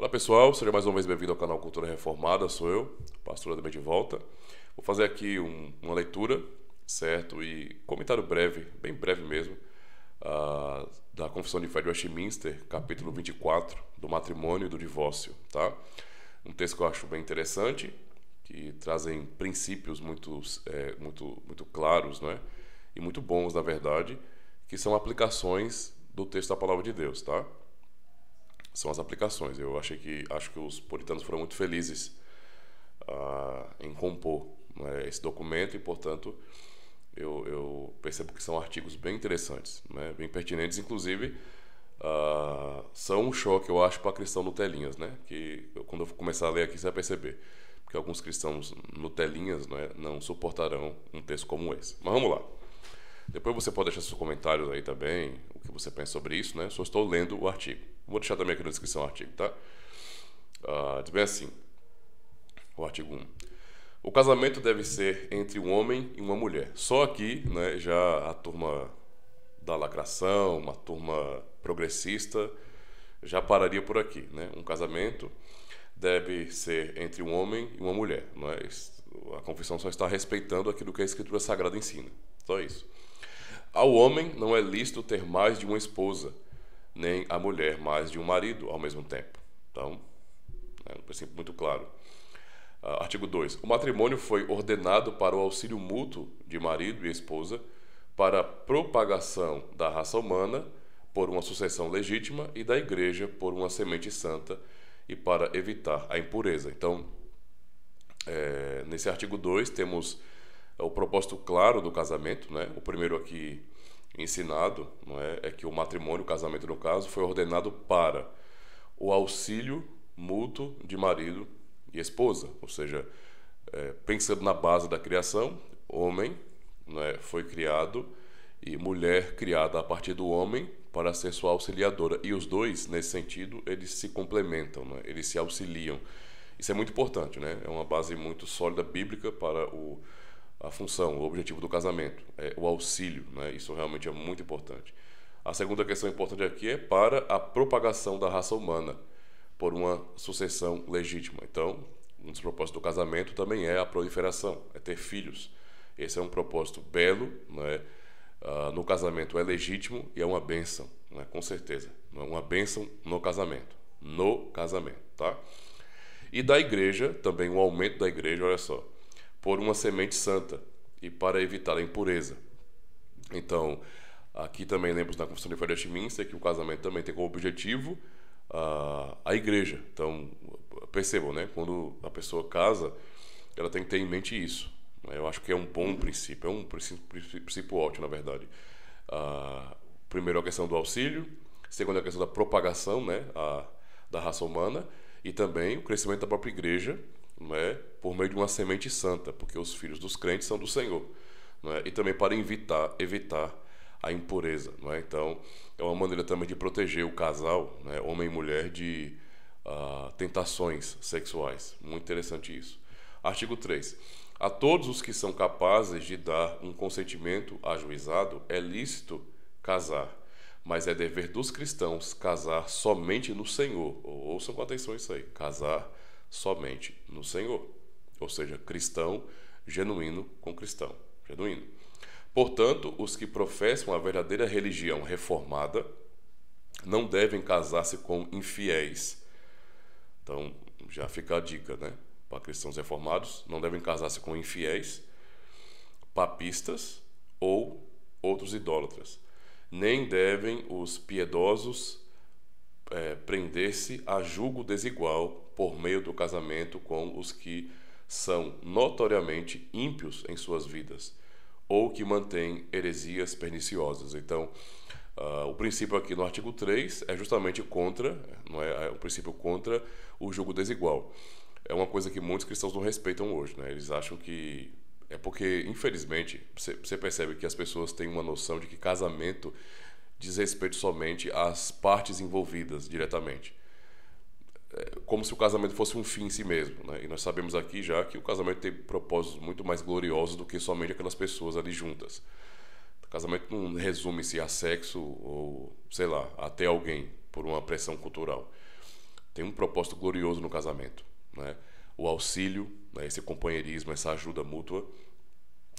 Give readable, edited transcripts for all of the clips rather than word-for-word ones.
Olá pessoal, seja mais uma vez bem-vindo ao canal Cultura Reformada, sou eu, pastor Ademir de volta. Vou fazer aqui uma leitura, certo? E comentário breve, bem breve mesmo, da Confissão de Fé de Westminster, capítulo 24, do matrimônio e do divórcio, tá? Um texto que eu acho bem interessante, que trazem princípios muito claros, né? E muito bons, na verdade, que são aplicações do texto da Palavra de Deus, tá? São as aplicações. Acho que os puritanos foram muito felizes em compor, né, esse documento e, portanto, eu percebo que são artigos bem interessantes, né, bem pertinentes, inclusive são um choque, eu acho, para cristão Nutelinhas, né, quando eu começar a ler aqui você vai perceber que alguns cristãos Nutelinhas, né, não suportarão um texto como esse. Mas vamos lá. Depois você pode deixar seus comentários aí também, o que você pensa sobre isso, né? Só estou lendo o artigo. Vou deixar também aqui na descrição o artigo, tá? Diz bem assim, o artigo 1. O casamento deve ser entre um homem e uma mulher. Só aqui, né, já a turma da lacração, uma turma progressista, já pararia por aqui, né? Um casamento deve ser entre um homem e uma mulher, não é? A confissão só está respeitando aquilo que a Escritura Sagrada ensina. Só isso. Ao homem não é lícito ter mais de uma esposa, nem à mulher mais de um marido ao mesmo tempo. Então, é um princípio muito claro. Artigo 2. O matrimônio foi ordenado para o auxílio mútuo de marido e esposa, para a propagação da raça humana por uma sucessão legítima e da igreja por uma semente santa e para evitar a impureza. Então, nesse artigo 2 temos o propósito claro do casamento, né? O primeiro aqui ensinado, não é que o matrimônio, o casamento no caso, foi ordenado para o auxílio mútuo de marido e esposa, ou seja, pensando na base da criação, homem, né, foi criado e mulher criada a partir do homem para ser sua auxiliadora, e os dois, nesse sentido, eles se complementam, né? Eles se auxiliam. Isso é muito importante, né? É uma base muito sólida bíblica para a função, o objetivo do casamento, é o auxílio, né? Isso realmente é muito importante. A segunda questão importante aqui é para a propagação da raça humana por uma sucessão legítima. Então, um dos propósitos do casamento também é a proliferação, é ter filhos. Esse é um propósito belo, né? No casamento é legítimo e é uma bênção, né? Com certeza. É uma bênção no casamento, tá? E da igreja, também o aumento da igreja, olha só, por uma semente santa e para evitar a impureza. Então, aqui também lemos na Confissão de Fé de Westminster que o casamento também tem como objetivo a igreja. Então, percebam, né? Quando a pessoa casa, ela tem que ter em mente isso. Eu acho que é um bom princípio, é um princípio ótimo, na verdade. Primeiro, a questão do auxílio. Segundo, a questão da propagação, né, da raça humana. E também o crescimento da própria igreja, né, por meio de uma semente santa, porque os filhos dos crentes são do Senhor. Né, e também para evitar a impureza. Né. Então, é uma maneira também de proteger o casal, né, homem e mulher, de tentações sexuais. Muito interessante isso. Artigo 3. A todos os que são capazes de dar um consentimento ajuizado é lícito casar, mas é dever dos cristãos casar somente no Senhor. Ouçam com atenção isso aí. Casar somente no Senhor. Ou seja, cristão genuíno com cristão genuíno. Portanto, os que professam a verdadeira religião reformada não devem casar-se com infiéis. Então, já fica a dica, né? Para cristãos reformados, não devem casar-se com infiéis, papistas ou outros idólatras. Nem devem os piedosos prender-se a julgo desigual por meio do casamento com os que são notoriamente ímpios em suas vidas ou que mantêm heresias perniciosas. Então, o princípio aqui no artigo 3 é justamente contra, não é um princípio contra o julgo desigual. É uma coisa que muitos cristãos não respeitam hoje, né? Eles acham que é porque, infelizmente, você percebe que as pessoas têm uma noção de que casamento diz respeito somente às partes envolvidas diretamente. Como se o casamento fosse um fim em si mesmo, né? E nós sabemos aqui já que o casamento tem propósitos muito mais gloriosos do que somente aquelas pessoas ali juntas. O casamento não resume-se a sexo ou, sei lá, até alguém por uma pressão cultural. tem um propósito glorioso no casamento, né? O auxílio, né? Esse companheirismo, essa ajuda mútua,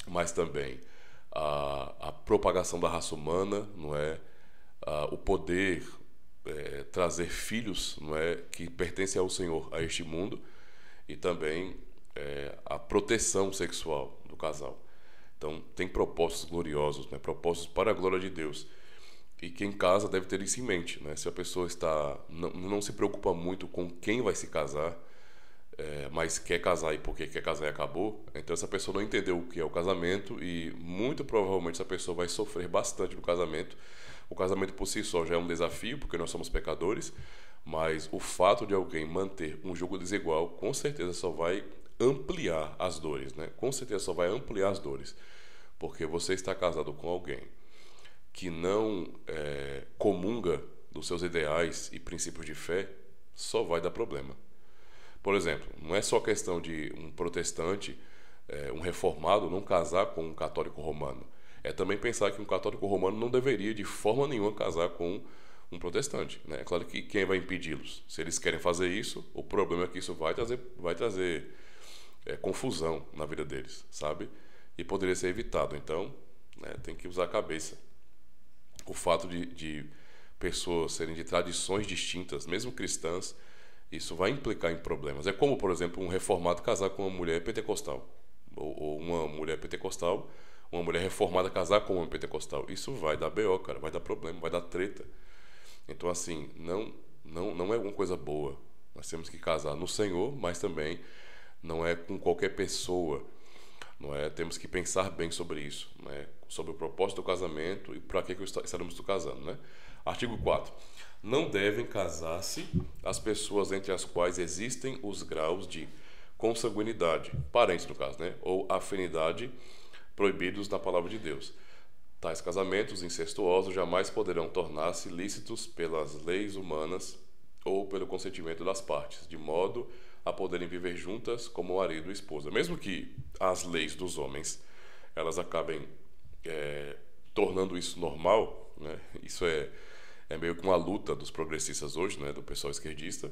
mas também a propagação da raça humana, não é? O poder trazer filhos, não é? Que pertencem ao Senhor a este mundo, e também a proteção sexual do casal. Então, tem propósitos gloriosos, né? Propósitos para a glória de Deus. E quem casa deve ter isso em mente, né? Se a pessoa não se preocupa muito com quem vai se casar, mas quer casar e porque quer casar e acabou, então essa pessoa não entendeu o que é o casamento e muito provavelmente essa pessoa vai sofrer bastante no casamento. O casamento por si só já é um desafio, porque nós somos pecadores, mas o fato de alguém manter um jugo desigual com certeza só vai ampliar as dores, né? Com certeza só vai ampliar as dores, porque você está casado com alguém que não comunga dos seus ideais e princípios de fé, só vai dar problema. Por exemplo, não é só questão de um protestante, um reformado, não casar com um católico romano. É também pensar que um católico romano não deveria de forma nenhuma casar com um protestante, né? É claro que quem vai impedi-los? Se eles querem fazer isso, o problema é que isso vai trazer confusão na vida deles, sabe? E poderia ser evitado. Então, né, tem que usar a cabeça. O fato de pessoas serem de tradições distintas, mesmo cristãs, isso vai implicar em problemas. É como, por exemplo, um reformado casar com uma mulher pentecostal. Ou uma mulher pentecostal, uma mulher reformada casar com um homem pentecostal. Isso vai dar BO, cara, vai dar problema, vai dar treta. Então, assim, não é alguma coisa boa. Nós temos que casar no Senhor, mas também não é com qualquer pessoa. Não é? Temos que pensar bem sobre isso, né? Sobre o propósito do casamento e para que estaremos casando, né? Artigo 4. Não devem casar-se as pessoas entre as quais existem os graus de consanguinidade, parentes no caso, né? Ou afinidade proibidos na palavra de Deus. Tais casamentos incestuosos jamais poderão tornar-se lícitos pelas leis humanas ou pelo consentimento das partes, de modo a poderem viver juntas como marido e esposa. Mesmo que as leis dos homens elas acabem tornando isso normal, né? Isso é meio que uma luta dos progressistas hoje, né? Do pessoal esquerdista,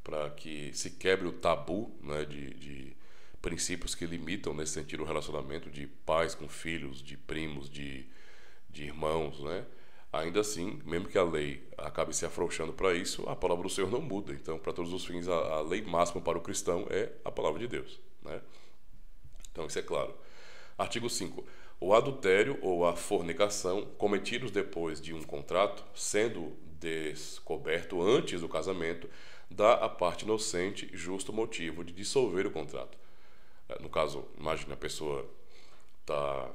para que se quebre o tabu, né? De princípios que limitam nesse sentido o relacionamento de pais com filhos, de primos, de irmãos, né? Ainda assim, mesmo que a lei acabe se afrouxando para isso, a palavra do Senhor não muda. Então, para todos os fins, a lei máxima para o cristão é a palavra de Deus, né? Então, isso é claro. Artigo 5. O adultério ou a fornicação cometidos depois de um contrato, sendo descoberto antes do casamento, dá à parte inocente justo motivo de dissolver o contrato. No caso, imagine a pessoa está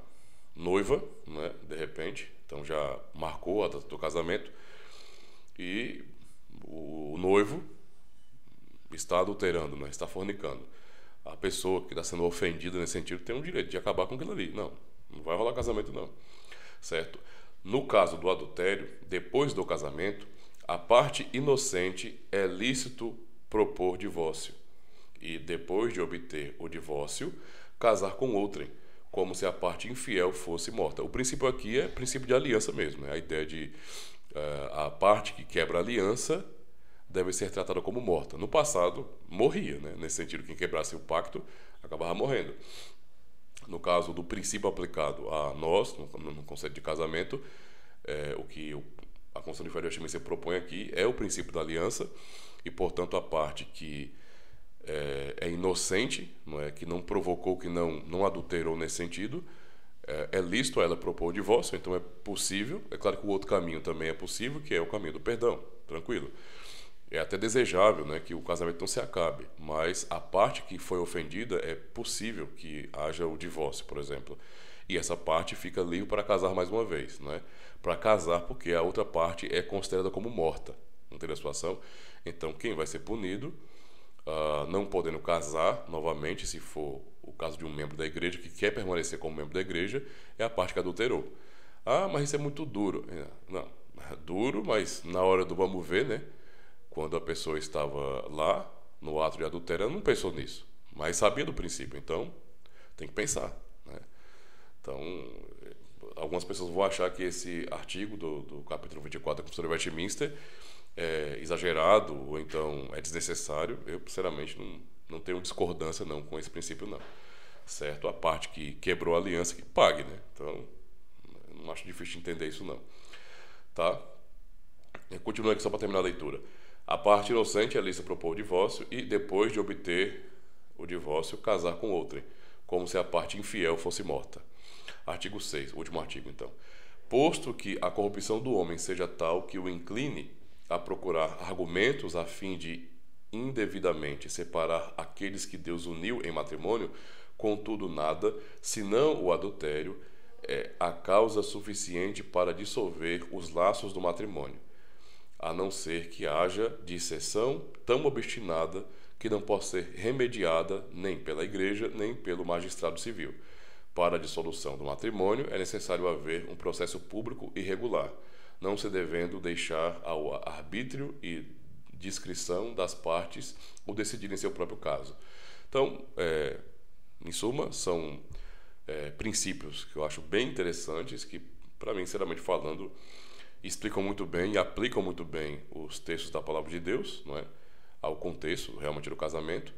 noiva, né, de repente, então já marcou a data do casamento e o noivo está adulterando, né, está fornicando. A pessoa que está sendo ofendida nesse sentido tem um direito de acabar com aquilo ali. Não vai rolar casamento não, certo? No caso do adultério, depois do casamento, a parte inocente é lícito propor divórcio e depois de obter o divórcio, casar com outrem, como se a parte infiel fosse morta. O princípio aqui é princípio de aliança mesmo, né? A ideia de a parte que quebra a aliança deve ser tratada como morta. No passado, morria, né? Nesse sentido, quem quebrasse o pacto acabava morrendo. No caso do princípio aplicado a nós, no conceito de casamento, o que a Constituição de Fé de Westminster propõe aqui é o princípio da aliança e, portanto, a parte que é inocente, não é, que não provocou, que não adulterou nesse sentido, é lícito ela propor o divórcio, então é possível. É claro que o outro caminho também é possível, que é o caminho do perdão, tranquilo. É até desejável, né, que o casamento não se acabe, mas a parte que foi ofendida é possível que haja o divórcio, por exemplo. E essa parte fica livre para casar mais uma vez, né? Para casar porque a outra parte é considerada como morta, não tem a situação. Então quem vai ser punido, não podendo casar novamente, se for o caso de um membro da igreja que quer permanecer como membro da igreja, é a parte que adulterou. Ah, mas isso é muito duro. Não, é duro, mas na hora do vamos ver, né? Quando a pessoa estava lá, no ato de adultério, ela não pensou nisso, mas sabia do princípio, então tem que pensar, né? Então, algumas pessoas vão achar que esse artigo do capítulo 24 da Constituição de Westminster é exagerado ou então é desnecessário, eu sinceramente não tenho discordância não com esse princípio não, certo? A parte que quebrou a aliança que pague, né? Então, não acho difícil de entender isso não, tá? Continuando aqui só para terminar a leitura. A parte inocente é lícito propor o divórcio e, depois de obter o divórcio, casar com outrem, como se a parte infiel fosse morta. Artigo 6, último artigo então. Posto que a corrupção do homem seja tal que o incline a procurar argumentos a fim de indevidamente separar aqueles que Deus uniu em matrimônio, contudo nada, senão o adultério, é a causa suficiente para dissolver os laços do matrimônio, a não ser que haja dissensão tão obstinada que não possa ser remediada nem pela Igreja, nem pelo magistrado civil. Para a dissolução do matrimônio é necessário haver um processo público e regular, não se devendo deixar ao arbítrio e discrição das partes o decidir em seu próprio caso. Então, em suma, são princípios que eu acho bem interessantes, que, para mim, sinceramente falando, explicam muito bem e aplicam muito bem os textos da Palavra de Deus, não é? Ao contexto realmente do casamento,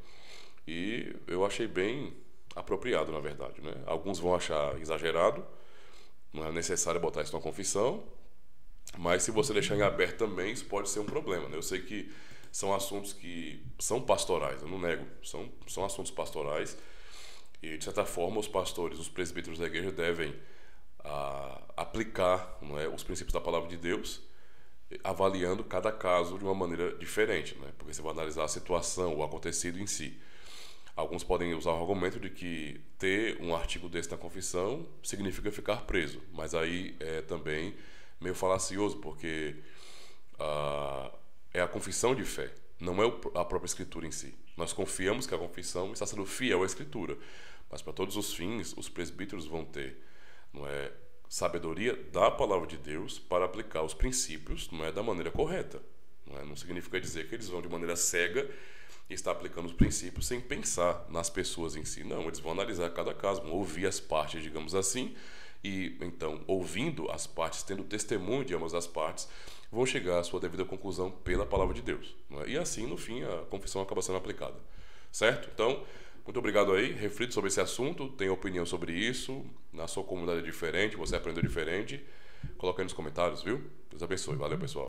e eu achei bem apropriado, na verdade, né? Alguns vão achar exagerado, não é necessário botar isso na confissão, mas se você deixar em aberto também, isso pode ser um problema, né? Eu sei que são assuntos que são pastorais, eu não nego, são assuntos pastorais, e de certa forma os pastores, os presbíteros da igreja devem aplicar, não é, os princípios da Palavra de Deus, avaliando cada caso de uma maneira diferente, né? Porque você vai analisar a situação, o acontecido em si. Alguns podem usar o argumento de que ter um artigo desse na confissão significa ficar preso, mas aí é também meio falacioso, porque é a confissão de fé, não é a própria Escritura em si. Nós confiamos que a confissão está sendo fiel à Escritura, mas para todos os fins, os presbíteros vão ter, não é, sabedoria da Palavra de Deus para aplicar os princípios, não é, da maneira correta. Não significa dizer que eles vão de maneira cega e estar aplicando os princípios sem pensar nas pessoas em si. Não, eles vão analisar cada caso, vão ouvir as partes, digamos assim, e então, ouvindo as partes, tendo testemunho de ambas as partes, vão chegar à sua devida conclusão pela Palavra de Deus. Não é? E assim, no fim, a confissão acaba sendo aplicada. Certo? Então, muito obrigado aí, reflita sobre esse assunto, tenha opinião sobre isso, na sua comunidade é diferente, você aprendeu diferente, coloca aí nos comentários, viu? Deus abençoe, valeu pessoal.